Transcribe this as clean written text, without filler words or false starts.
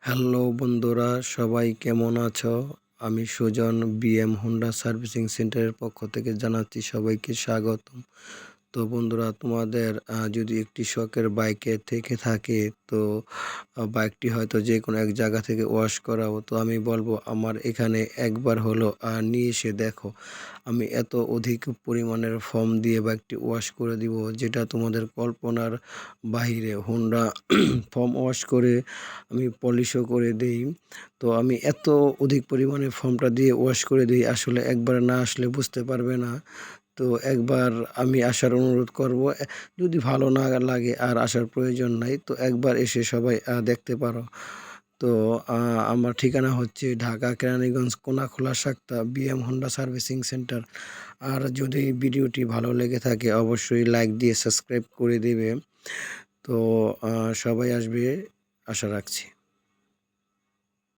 Hello বন্ধুরা, সবাই কেমন আছো? আমি সুজন বিএম হোন্ডা সার্ভিসিং সেন্টারের পক্ষ থেকে জানাচ্ছি সবাইকে স্বাগতম। তো বন্ধুরা, তোমাদের যদি একটি শখের বাইকে থেকে থাকে, তো বাইকটি হয়তো যে কোনো এক জায়গা থেকে ওয়াশ করাবো, তো আমি বলবো আমার এখানে একবার হলো নিয়ে এসে দেখো। আমি এত অধিক পরিমাণের ফোম দিয়ে বাইকটি ওয়াশ করে দিব, যেটা তোমাদের কল্পনার বাহিরে। হোন্ডা ফোম ওয়াশ করে আমি পলিশও করে দেই। তো আমি এত অধিক পরিমাণে ফোমটা দিয়ে ওয়াশ করে দিই, আসলে একবার না আসলে বুঝতে পারবে না। তো একবার আমি আসার অনুরোধ করব। যদি ভালো না লাগে আর আসার প্রয়োজন নাই, তো একবার এসে সবাই দেখতে পারো। তো আমার ঠিকানা হচ্ছে Dhaka Keraniganj Konakhola Sakta BM Honda servicing centre. আর যদি ভিডিওটি ভালো লেগে থাকে অবশ্যই লাইক দিয়ে সাবস্ক্রাইব করে দেবে। তো সবাই আসবে আশা রাখছি।